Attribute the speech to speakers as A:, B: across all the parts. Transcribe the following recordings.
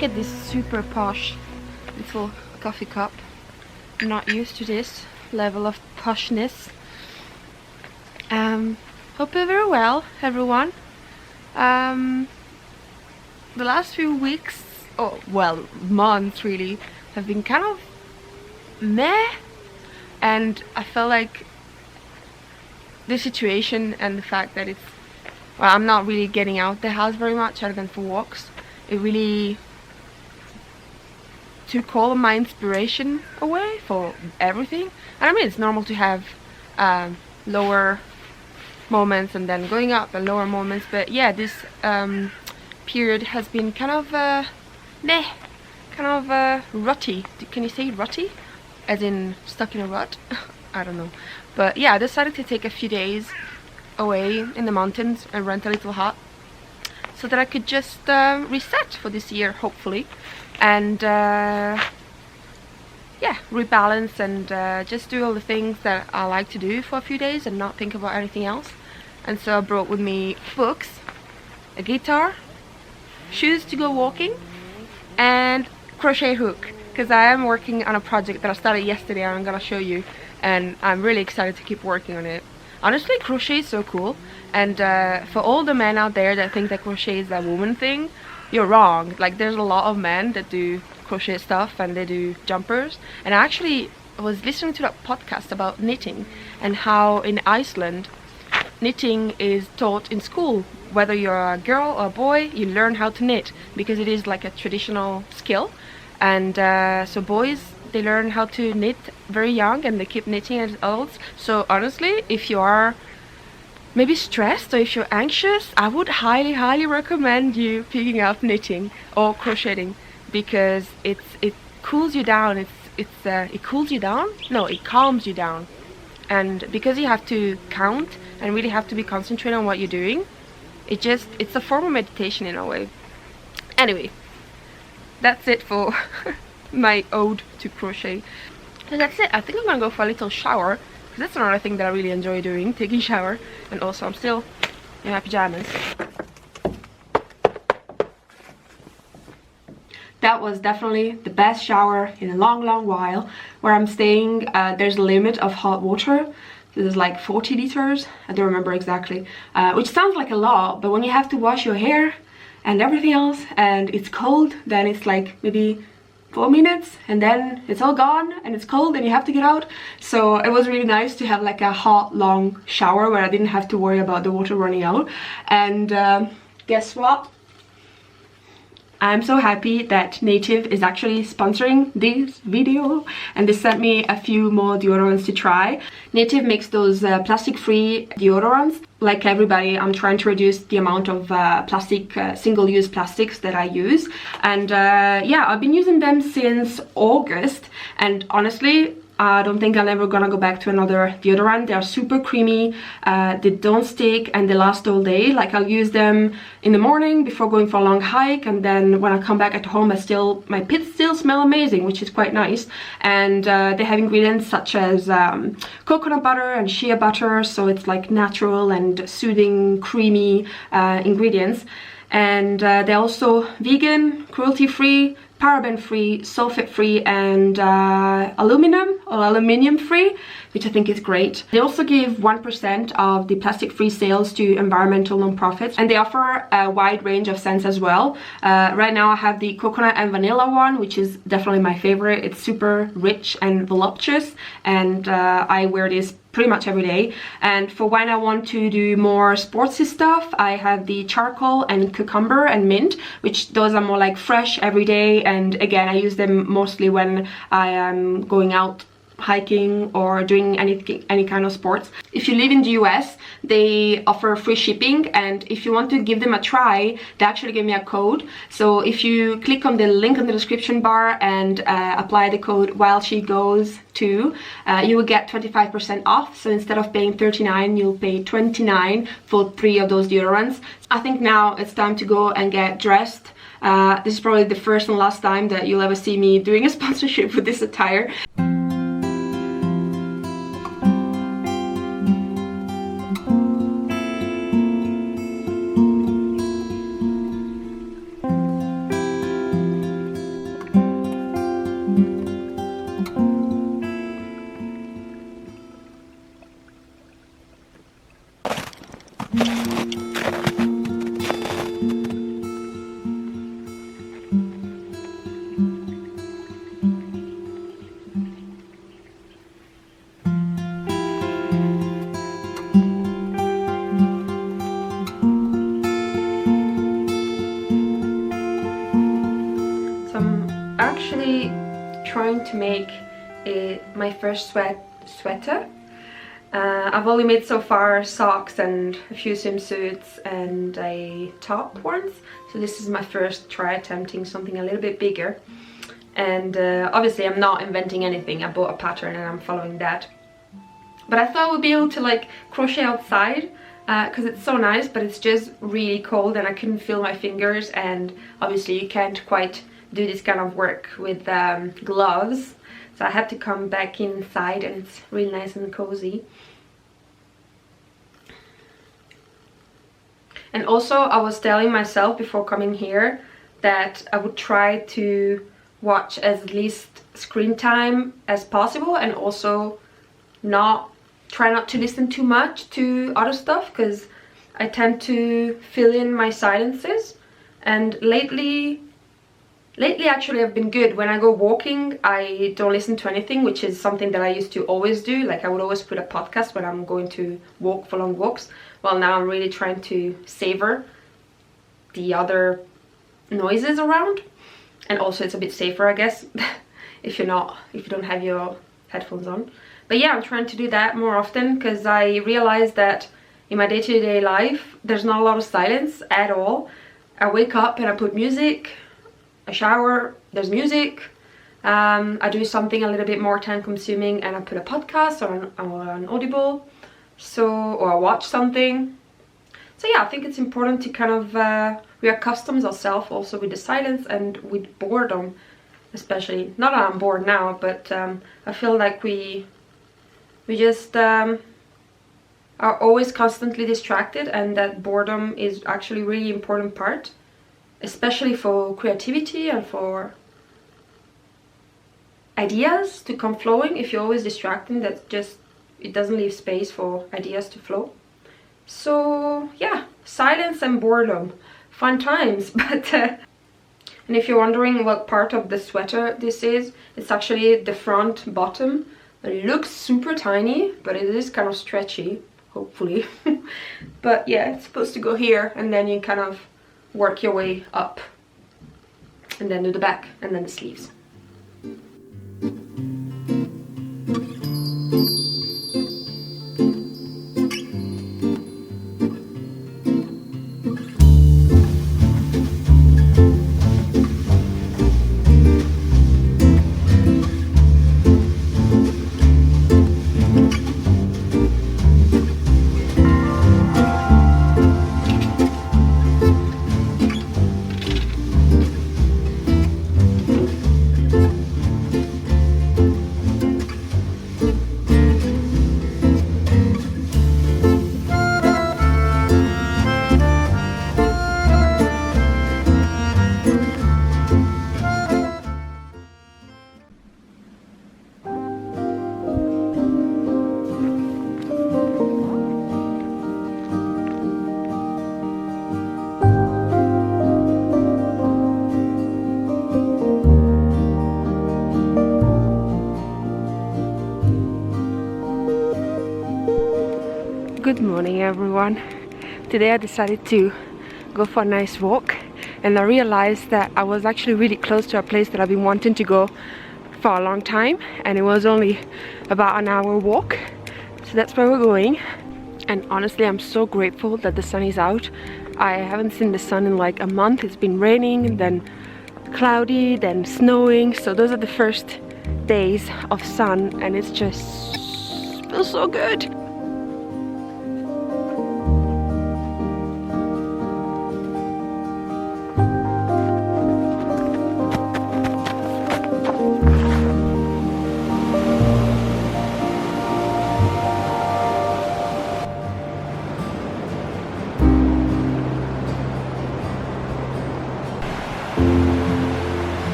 A: Look at this super posh little coffee cup. I'm not used to this level of poshness. Hope you're very well, everyone. The last few weeks, well, months really, have been kind of meh, and I felt like the situation and the fact that it's, well, I'm not really getting out the house very much other than for walks. It really took all of my inspiration away for everything. And I mean, it's normal to have lower moments and then going up and lower moments, but yeah, this period has been kind of meh, kind of rutty. Can you say rutty? As in stuck in a rut? I don't know. But yeah, I decided to take a few days away in the mountains and rent a little hut so that I could just reset for this year, hopefully, and yeah, rebalance and just do all the things that I like to do for a few days and not think about anything else. And so I brought with me books, a guitar, shoes to go walking, and crochet hook, because I am working on a project that I started yesterday and I'm gonna show you, and I'm really excited to keep working on it. Honestly, crochet is so cool, and for all the men out there that think that crochet is a woman thing, you're wrong. Like, there's a lot of men that do crochet stuff and they do jumpers. And I actually was listening to that podcast about knitting and how in Iceland knitting is taught in school. Whether you're a girl or a boy, you learn how to knit because it is like a traditional skill. And so boys, they learn how to knit very young and they keep knitting as adults. So honestly, if you are maybe stressed or if you're anxious, I would highly recommend you picking up knitting or crocheting, because it cools you down. It cools you down? No, it calms you down. And because you have to count and really have to be concentrated on what you're doing, it's a form of meditation in a way. Anyway, that's it for my ode to crochet. So that's it. I think I'm gonna go for a little shower, because that's another thing that I really enjoy doing, taking shower. And also I'm still in my pajamas. That was definitely the best shower in a long while. Where I'm staying, there's a limit of hot water. There's like 40 liters, I don't remember exactly, which sounds like a lot, but when you have to wash your hair and everything else and it's cold, then it's like maybe 4 minutes and then it's all gone and it's cold and you have to get out. So it was really nice to have like a hot long shower where I didn't have to worry about the water running out. And guess what? I'm so happy that Native is actually sponsoring this video, and they sent me a few more deodorants to try. Native makes those plastic-free deodorants. Like everybody, I'm trying to reduce the amount of plastic, single-use plastics that I use. And yeah, I've been using them since August, and honestly, I don't think I'm ever gonna go back to another deodorant. They are super creamy, they don't stick, and they last all day. Like, I'll use them in the morning before going for a long hike, and then when I come back at home, my pits still smell amazing, which is quite nice. And they have ingredients such as coconut butter and shea butter, so it's like natural and soothing, creamy ingredients. And they're also vegan, cruelty-free, paraben-free, sulfate-free, and aluminium-free, which I think is great. They also give 1% of the plastic-free sales to environmental non-profits, and they offer a wide range of scents as well. Right now I have the coconut and vanilla one, which is definitely my favorite. It's super rich and voluptuous, and I wear this pretty much every day. And for when I want to do more sportsy stuff, I have the charcoal and cucumber and mint, which those are more like fresh every day, and again I use them mostly when I am going out hiking or doing any kind of sports. If you live in the US, they offer free shipping, and if you want to give them a try, they actually give me a code. So if you click on the link in the description bar and apply the code while she goes to, you will get 25% off. So instead of paying $39, you'll pay $29 for 3 of those deodorants. I think now it's time to go and get dressed. This is probably the first and last time that you'll ever see me doing a sponsorship with this attire. Trying to make my first sweater. I've only made so far socks and a few swimsuits and a top once, so this is my first try attempting something a little bit bigger. And obviously I'm not inventing anything. I bought a pattern and I'm following that, but I thought I would be able to like crochet outside because it's so nice, but it's just really cold and I couldn't feel my fingers, and obviously you can't quite do this kind of work with gloves, so I had to come back inside, and it's really nice and cozy. And also I was telling myself before coming here that I would try to watch as least screen time as possible, and also try not to listen too much to other stuff, because I tend to fill in my silences. And lately actually I've been good. When I go walking, I don't listen to anything, which is something that I used to always do. Like I would always put a podcast when I'm going to walk for long walks. Well, now I'm really trying to savor the other noises around, and also it's a bit safer, I guess, if you don't have your headphones on. But yeah, I'm trying to do that more often, because I realized that in my day-to-day life there's not a lot of silence at all. I wake up and I put music, I shower, there's music, I do something a little bit more time consuming and I put a podcast or an Audible, or I watch something. So yeah, I think it's important to kind of reaccustom ourselves also with the silence and with boredom, especially. Not that I'm bored now, but I feel like we just are always constantly distracted, and that boredom is actually a really important part, especially for creativity and for ideas to come flowing. If you're always distracting, it doesn't leave space for ideas to flow. So yeah, silence and boredom, fun times. But and if you're wondering what part of the sweater this is, it's actually the front bottom. It looks super tiny, but it is kind of stretchy, hopefully. But yeah, it's supposed to go here, and then you kind of work your way up, and then do the back and then the sleeves. Good morning everyone. Today I decided to go for a nice walk, and I realized that I was actually really close to a place that I've been wanting to go for a long time, and it was only about an hour walk, so that's where we're going. And honestly, I'm so grateful that the sun is out. I haven't seen the sun in like a month. It's been raining, then cloudy, then snowing, so those are the first days of sun, and it's just feels so good.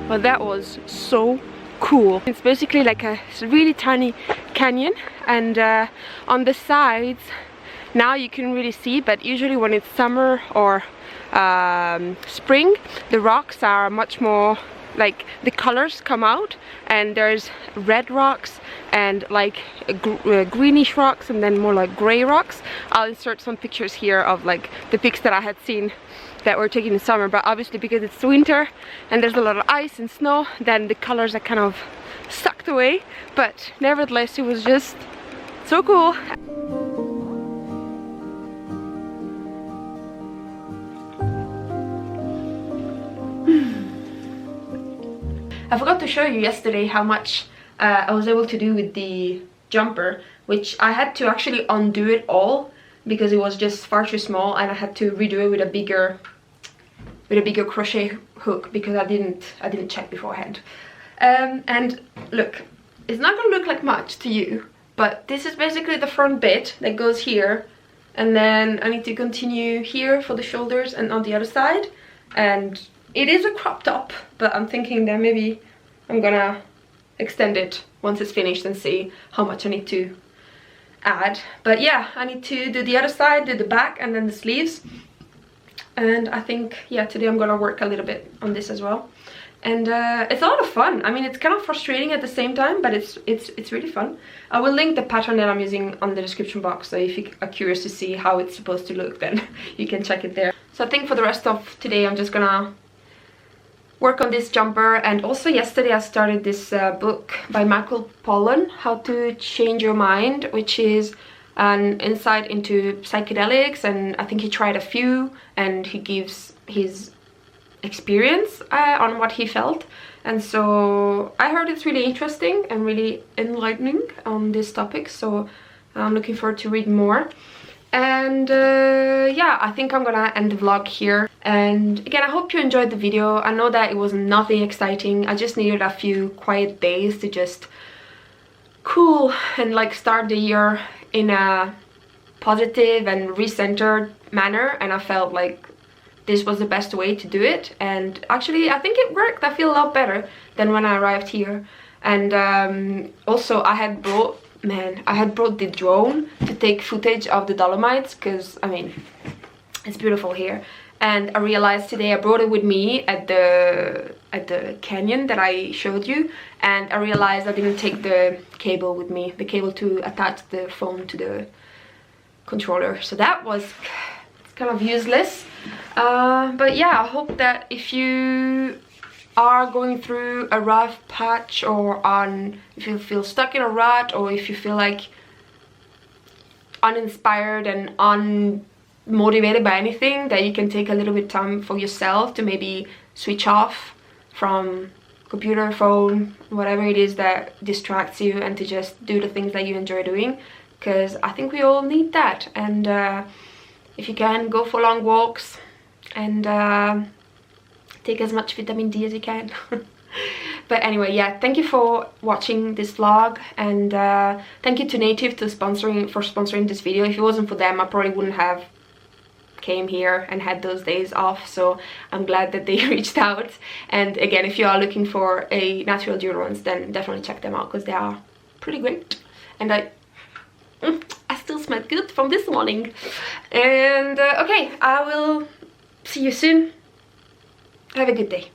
A: Well, that was so cool. It's basically like a really tiny canyon, and on the sides now you can really see, but usually when it's summer or spring, the rocks are much more like the colors come out, and there's red rocks and like greenish rocks, and then more like gray rocks. I'll insert some pictures here of like the pics that I had seen that were taken in summer, but obviously because it's winter and there's a lot of ice and snow, then the colors are kind of sucked away, but nevertheless it was just so cool. I forgot to show you yesterday how much I was able to do with the jumper, which I had to actually undo it all because it was just far too small, and I had to redo it with a bigger crochet hook because I didn't check beforehand. And look, it's not gonna look like much to you, but this is basically the front bit that goes here, and then I need to continue here for the shoulders and on the other side. And it is a crop top, but I'm thinking that maybe I'm gonna extend it once it's finished and see how much I need to add. But yeah, I need to do the other side, do the back, and then the sleeves. And I think, yeah, today I'm gonna work a little bit on this as well. And it's a lot of fun. I mean, it's kind of frustrating at the same time, but it's really fun. I will link the pattern that I'm using on the description box, so if you are curious to see how it's supposed to look, then you can check it there. So I think for the rest of today I'm just gonna work on this jumper. And also yesterday I started this book by Michael Pollan, How to Change Your Mind, which is an insight into psychedelics, and I think he tried a few and he gives his experience on what he felt. And so I heard it's really interesting and really enlightening on this topic, so I'm looking forward to read more. And yeah, I think I'm gonna end the vlog here. And again, I hope you enjoyed the video. I know that it was nothing exciting. I just needed a few quiet days to just cool and like start the year in a positive and recentered manner, and I felt like this was the best way to do it. And actually I think it worked. I feel a lot better than when I arrived here. And also I had brought the drone to take footage of the Dolomites, because I mean it's beautiful here. And I realized today I brought it with me at the canyon that I showed you, and I realized I didn't take the cable with me, the cable to attach the phone to the controller, so that was kind of useless. But yeah, I hope that if you are going through a rough patch, or if you feel stuck in a rut, or if you feel like uninspired and unmotivated by anything, that you can take a little bit of time for yourself to maybe switch off from computer, phone, whatever it is that distracts you, and to just do the things that you enjoy doing, because I think we all need that. And if you can, go for long walks and take as much vitamin D as you can. But anyway, yeah, thank you for watching this vlog, and thank you to Native for sponsoring this video. If it wasn't for them, I probably wouldn't have came here and had those days off, so I'm glad that they reached out. And again, if you are looking for a natural deodorants, then definitely check them out because they are pretty great. And I still smell good from this morning. And okay, I will see you soon. Have a good day.